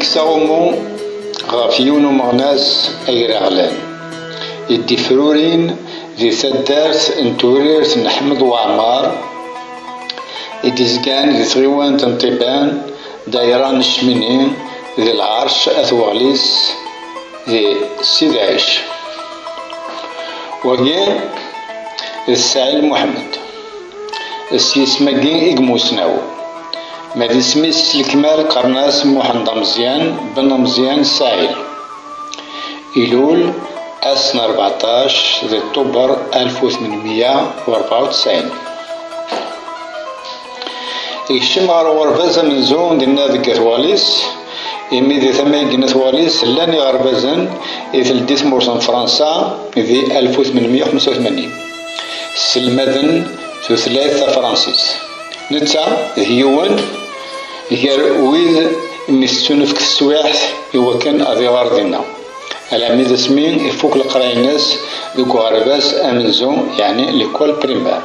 مكسغمو غاف يون ومغناس أيراغلان يدي فرورين ذي ثدارت نتوريرت نحمد وعمار يدي زقان ذي ثغيوان تنطيبان دايران الشمنين ذي العرش أثوغليس ذي سيد عيش وقين السعيل محمد السيسماقين إقموسناو ما دي سميس الكمال قرناس محمد مزيان بن مزيان السعيل إلول أسن 14 ذي أكتوبر 1894 يكشم غار وربازا من زون دينا ذي كثواليس إمي ذي ثمانية ثواليس لاني غربازا إذ لديت مورسان فرنسا ذي 1885 سلمذن ذو ثلاثة فرانسيس نتا ذيوان غير ويد مستون في السواحث إوا كان أذي غاردنا على ميد سمين يفوق القرايناس ذو غرباز أمنزون يعني ليكول بريمير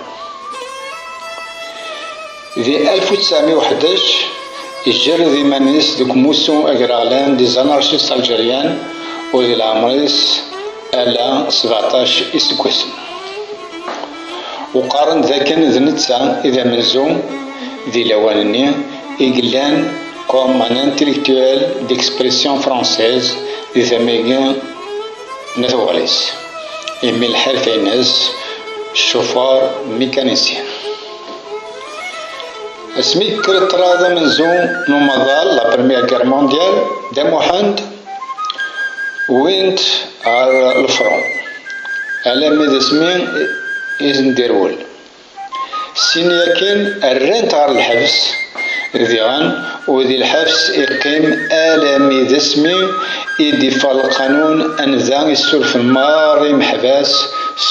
ذي 1911 يجر ذي مانيس ذوك موسو أغراغلان دي زانارشيست الجيريان وذي العمريس على 17 إسكوسن وقارن ذاكن ذي نتسا إذا منزوم ذي لوانني إقلان كوم ان انتلكتوال ديكسبرسيون فرانسيز ذي ثميقين نثواليس إمي الحرفة الناس الشوفار ميكانيسيان اسمي كرت راضا من زون نومضال لا برميير غير مونديال دا موحند وينت على الفرون على ميد اسمي إذن ديرول سينيا كان الرنت على الحبس ذيغان وذي الحبس يقيم آلامي ذسمي يدفع القانون أن ذا يسولف ماري محباس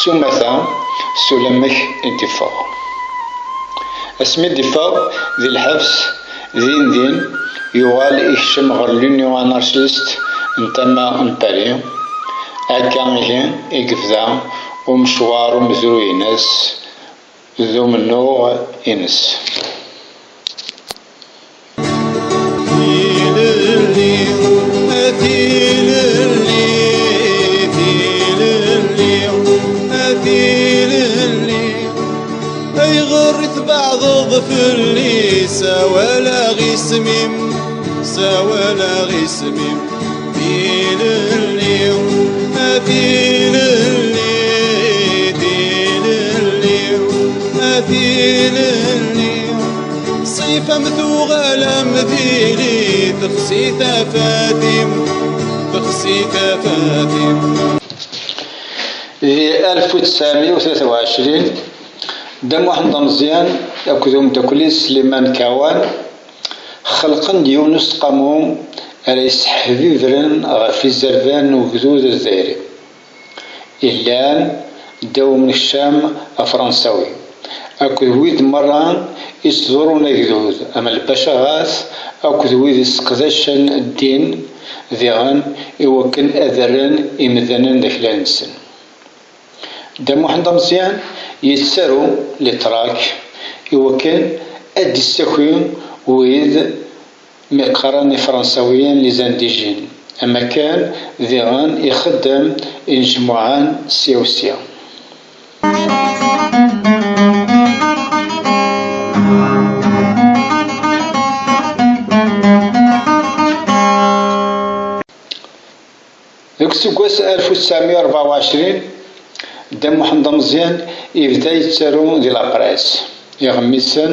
سمثا سلمك الدفاع اسمي الدفاع ذي الحبس ذين يوال يكشم غير لونيون انارشيست نتما امباري هكا يقفدا ومشوار ومذرو ينس ذو منو ينس ظفرلي سوالا غيسميم سوالا غيسميم ديللي ديللي ديللي ديللي صيفة مثوغة مذيلي تخسي تفاتيم تخسي تفاتيم في 1923 دم محمد مزيان أكدوم تكلي سليمان كاوان خلقن يونس قاموم رئيس حبيبرن غفي الزربان وجدود الزيري إلان داو من الشام فرنساوي أكد ويد مرة يصدرون جدود أما البشغاث أكد ويد يسقدشن الدين ذيغان يوكن أذرن إمذنن داخل السن دم محمد مزيان يتسارو لتراك يوكن أدي السكوين ويد مقارنة فرنساويين لزانديجين أما كان ذيغان يخدم إنجموعان سيوسيا ذوك سكواس 1924 دم محمد مزيان يبدا يتسارو دي لابريس يغمسن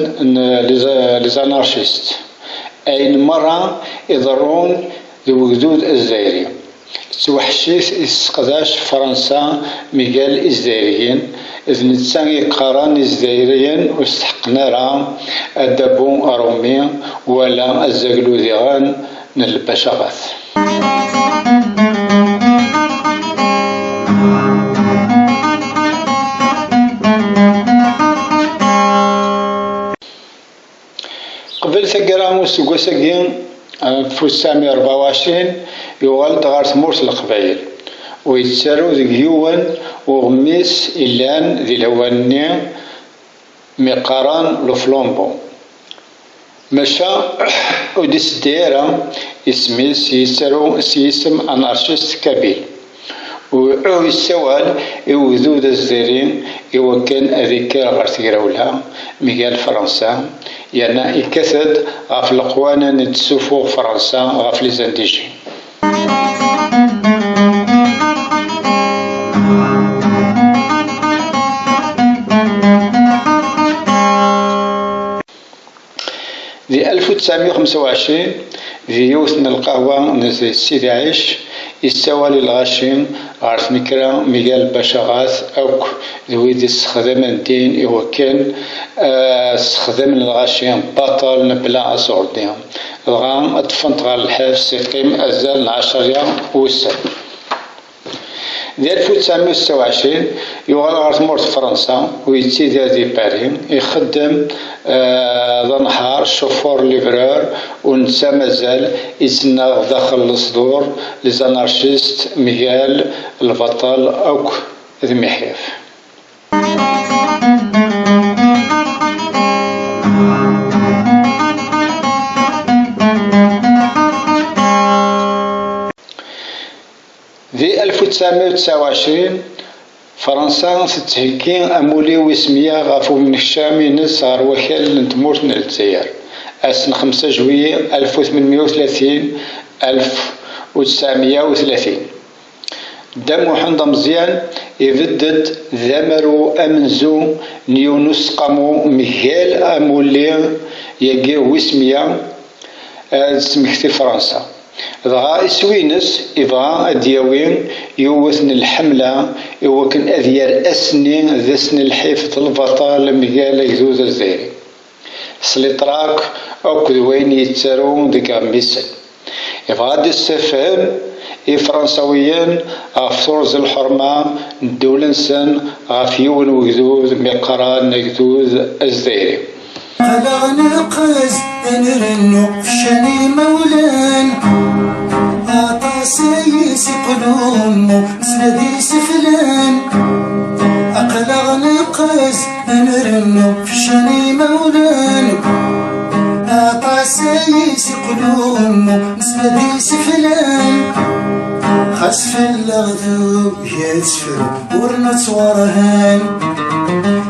لي زانارشيست أين مرة يضرون ذو وجدود الجزائري توحشيت استقداش فرنسا ميغال الجزائريين إذ نتسان يقارن الجزائريين واستحقنا راه الدبو أرومي ولا الزاقلو ذيغان نلبشغاث قبل ثقرامو سكواساكين في 1924 يغال غار تمورت القبايل ويتسارو ذيك يوان وغميس إلان ذي الهواني مقارن لو فلومبو مشا وديس الدائرة سيسم أنارشيست كابيل. وعو يسوال يوذود الزيرين كان أذكر غير تيراولها ميغال فرنسا يعني يكثد غاف القوانا نتسوفو فرنسا غاف لي زانديجين. في 1925 في يوثن القهوة سيدي عيش يستوالي الغاشين عرف مكرا ميغال باشا غاث أوك ذويدي استخدام الدين كان استخدام الغاشين بطل نبلا أسعوديهم الغام أطفنت غال الحاج سيقيم أزال العشرية وسن. في 1926 يوغال غار تمورت فرنسا ويتيدي دي باري يخدم ذا نهار شوفور ليفرور ونسا مازال يتسنى داخل الصدور لزانارشيست ميغال البطل أوك ذي محيف. في 1929 فرنسا تتهكي أمولي وسمية غافو من الشامي نس غار وكال نتمورت الجزائر أسن 5 جوية 1830 1930. دام محمد مزيان يبدد ذمرو أمنزو نيونس قامو ميغال أمولي يجي وسمية سمكتي فرنسا دغا إسوينس إبغا أدياوين يوثن الحملة يوكن أذيار أسني ذا سن الحيفة البطال ميغال يذوذ الزيري سليطراك أو كذوين يتسارون ديكا ميسن يبغا دي السفهم فرنساويين غاف طرز الحرمة الدولة نسن غاف يون ويذوذ مقران يذوذ الزيري. خلقنا قز نرنو شني مولان عطاسي قلومو سندي سفلان أقلغنا قز نرنو شني مولان عطاسي قلومو سندي سفلان خسف اللغدو يتفر ورنت ورهان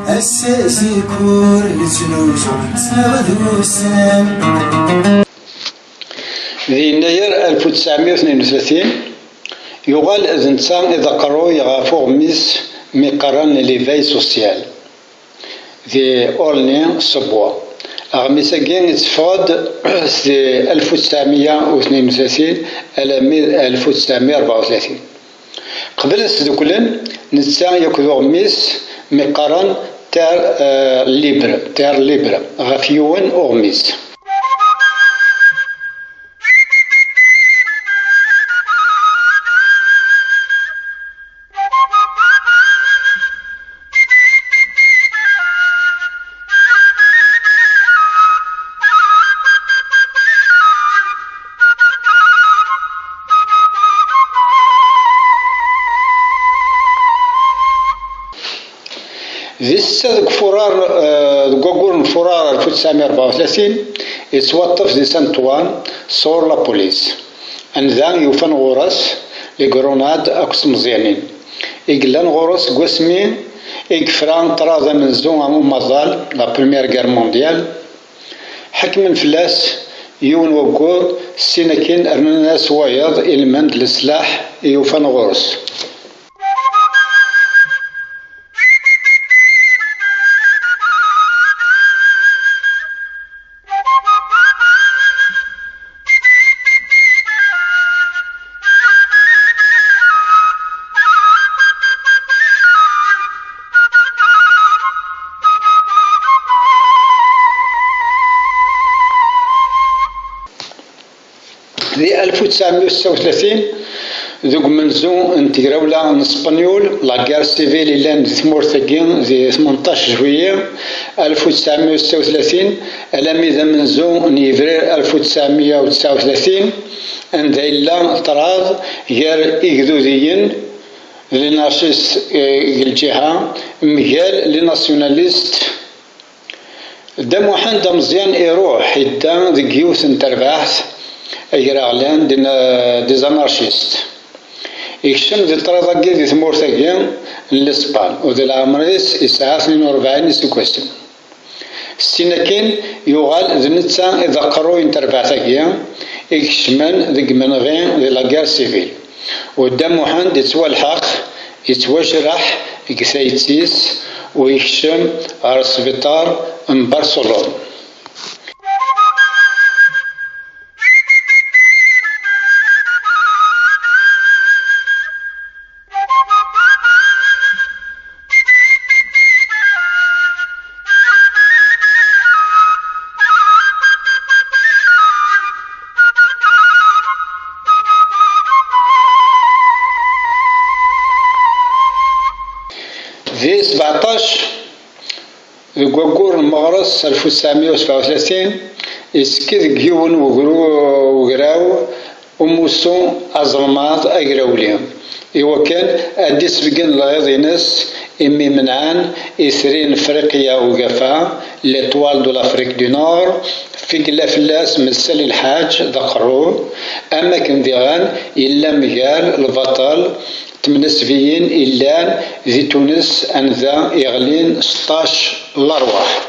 الساسي كور نتنوزو سنغدو السام. في يناير 1932 يغال إذنسان إذا قروا يغافو ميس مقران ليفاي سوسيال في أولني صبوا أغميسا كان يتفاد في 1932 على 1934 قبل السدوكلن نتسا يكذو ميس مقارن تار ليبر غفيون أغميس. ذي السادق فرار دقوقور فرار 1934 يتوطف ذي سانتوان صور لابوليس أنذان يوفن غورس لقروناد أكس مزيانين إقلان غورس قسمين إقفران طرازة من زون أمو مظال لا بريمير غير مونديال حكم فلاس يون وقود سينكين أرننا سوايض إلمند السلاح يوفن غورس. في 1936 ذوك منزو انتقراولا نسبانيول لاكار سيفيل اللي لان ثمورتاكين في 18 جوية 1936 ألاميذا منزو نيفرير 1939 عند إلا طراز غير إكذوذيين لناشيس الجهة مجال لناسيوناليست دا محمد مزيان يروح يدا ذيك يوث نترباحث أجراغلان دي زانارشيست يكشم دي طراداكي دي ثمورتاكي لسبان ودي العمريس يسعى 42 سكوسن السنة كين يغال ذي نتسا إذا قروا ينتربعتاكي يكشمان ذي منغين ذي لاكار سيفيل ودام محمد يتوى الحق يتوجرح يكثايتيس ويكشم على السبيطار من برشلونة. في 17 قوقور المغرس 1937 يسكت جيون وقراو وموسو أزرماط أقراوليهم إوا كان أديس بقن لايضينس إمي منعان إثرين إفريقيا وقفا لطوال دو لافريك دو نور في قلا فلاس مسل الحاج ذكرو أما كان ديغان إلا مجال البطل تمنسفيين إلا ذي تونس أنذا يغلين 16 الأرواح.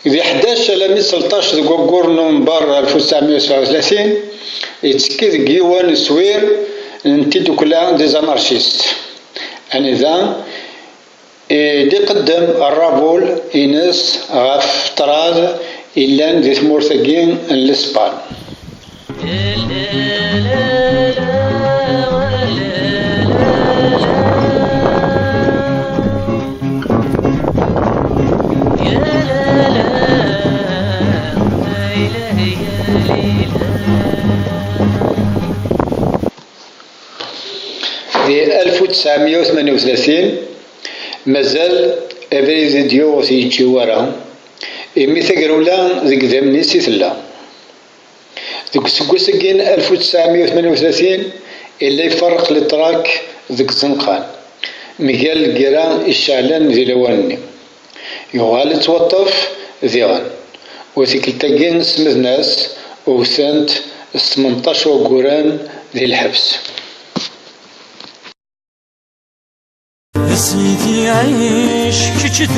في 11 لمي 16 قوقور نوفمبر 1937 يتسكي جيوان سوير نتيدو كلا دي زانارشيست أنذا دي قدم الرابول إنس غاف طراد إلا دي ثمورثاكين لسبان. في 1938 مازال أبريزيديو يجي ورا إمي ثقرولا ذيك ذمني سيثلا ذيك سكوسكين 1938 إلا يفرق التراك ذيك زنقان مجال القرا الشعلان ذي لواني يغال توطف ذيغان وثيكلتاكين سمذ ناس وثانت 18 وقران ذي الحبس. سيدي عيش كجد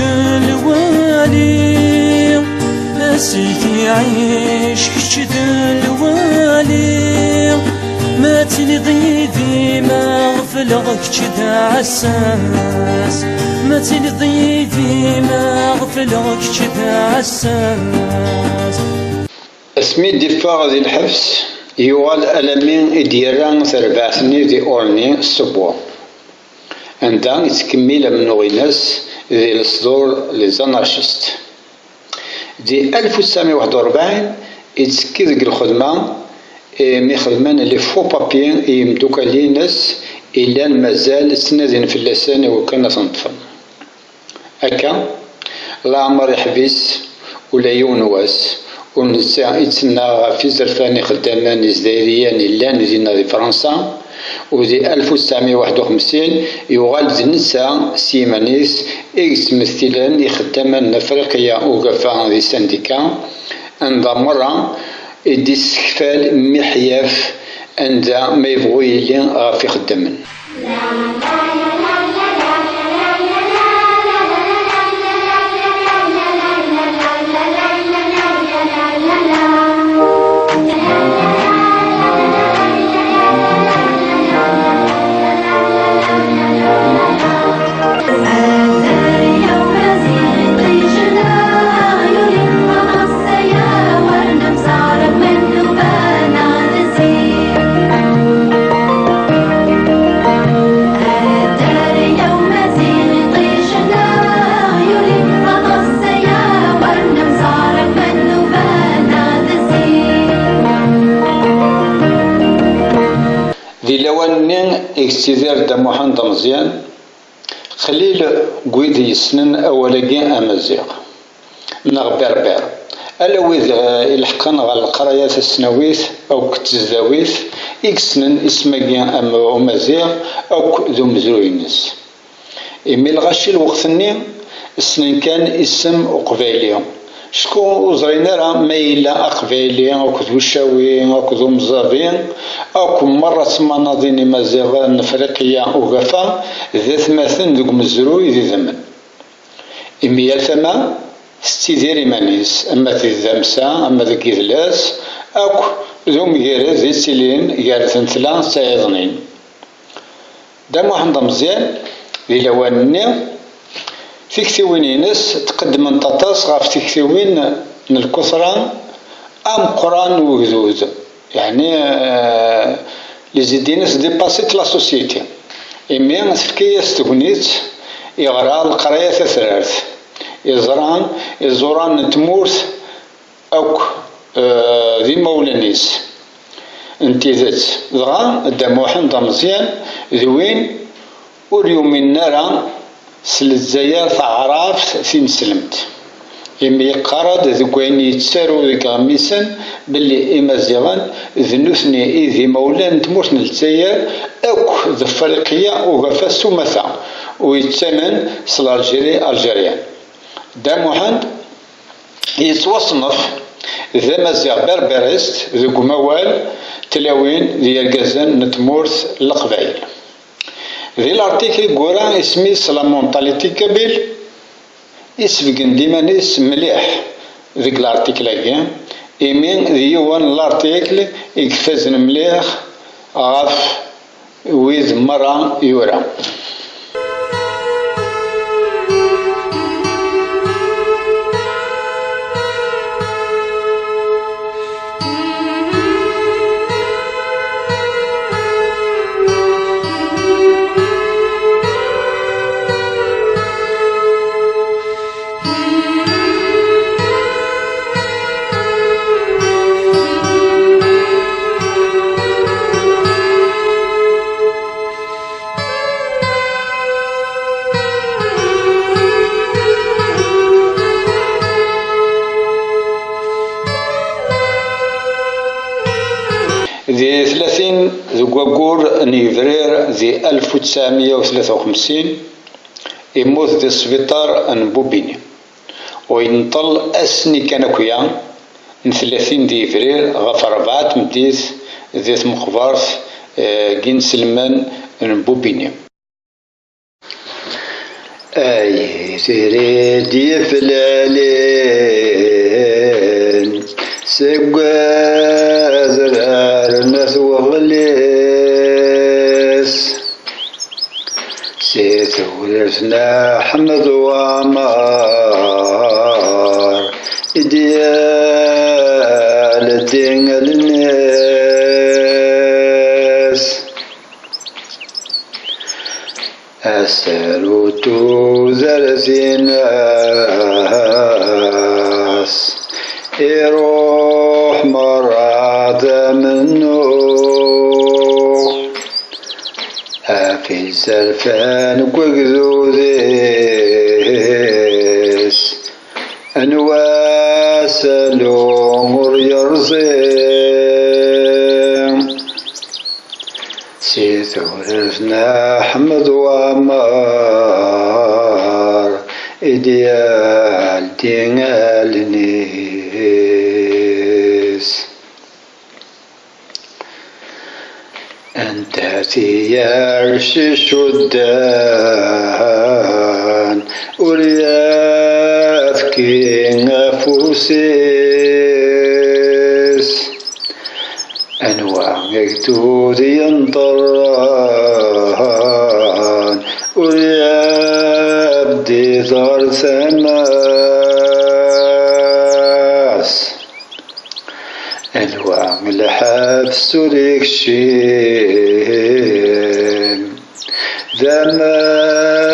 الوالي سيدي عيش كجد الوالي ما تلضي ديما غفلغك جدا عساس ما تلضي ديما غفلغك جدا عساس. اسمي دفاع ذي الحبس يوال ألمين ديران ثربعثني ذي أورني السبوع عندها يتكمل من غيناس ذي الصدور لزانارشيست. دي 1941 يتسكي ذيك الخدمة مي خدمان لي فو بابيين يمدوكا ليناس إلا مازال سنادين في اللسان وكان تنطفن هكا لا عمر يحبس ولا يونواس ونساء يتسنى في زرفاني خدامان زدايريان إلا نزينا في فرنسا. وذي 1951 يغال ذي النساء سيمانيس يمثلان يخدمان أفريقيا وقفا ذي سانديكا عندها مرة يدي استكفال محياف عندها ما يبغو يلي غاف يخدمن. اكستدار دا محمد مزيان خليل قويد يسنن أولاقي أمازيغ نغ بربر ألا ويد إلحقن على القراية السنويت أو كتزاويت إكسنن إسماكي أم أمازيغ أو ذو مزروينس. إمي الغاشي الوقت-ني السنين كان اسم أقبايلي شكون وزرينا راه ما إلا أقبايلي أو كذو الشاوي أو كذو مزابين أو مرة مناضين مازيغان أفريقيا وغفا ذات مثلا ذوك مزروي ذي ذمن. إمي ثما ستيدير إيمانيس أما في الذمسة أما ذاك إذلاس أو ذو مجيرات ذي سيلين جارثن ثلاث سايضنين. دام واحد مزيان ذي لوانني تكتوين ينس تقدم انتطاس غاف تكتوين الكثرة أم قران وجذوذ يعني لزيدينس ديباسيت لا سوسيتي. إمي تفكي استغنيت يغرى القراية ثلاث يزوران تمورث أو ذي مولانيس انتي ذات ضغا داموحن دمزيان ذوين واليوم النار سلزايا تعرف فين سلمت. إمي قرد ذوين يتسارو ذيك غميسن باللي إمازيغان ذنوثني إذي مولان تمورث نلتسايا أو ذا فريقية وغفا سومثا ويتسامن سلالجيري ألجيريان. داموحن يتوصنف ذا مازيغ بربرست ذوك موال تلاوين ذي الجزن نتمورث القبائل. ذي الارتيكل قرا اسمي لا مونتاليتي كابيل يسبقن ديما نيس مليح ذيك الارتيكل هكا إيمين ذيوان الارتيكل يكفازن مليح غاف ويذ مرة يورا. ذي 30 ذكواكور نيفرير ذي 1953 يموت ذي السبيطار نبوبيني وينطل أسني كانكويا 30 ذي فرير غف 4 مديث ذي مقبارث جين سلمان نبوبيني. أي تريدي فلالين سقاز الناس وغليس سيثورسنا حمد وعمار إديال الدين للناس أسألوت زرزيناس يروح مراد منه في زرفان وقذوذيس أنواس الأمور يرزيم سيثورفنا أحمد وعمار إديال دينالني أنت في عرش الشدان وليافكي نفوسيس أنواع مكتود ينطران وليابدي ثار ثماس أنواع الحبس ريكشين ذماغنا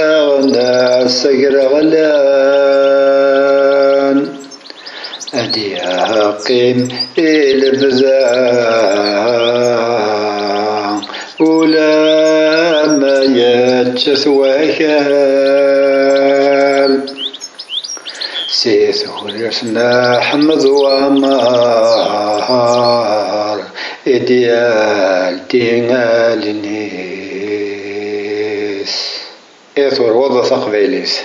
سقر غلان أدي أقيم البزاع ولا ما يتشث وكال سيثور يسنا حمد وامار إديال دينال نيس إيثور وضع ثقبيليس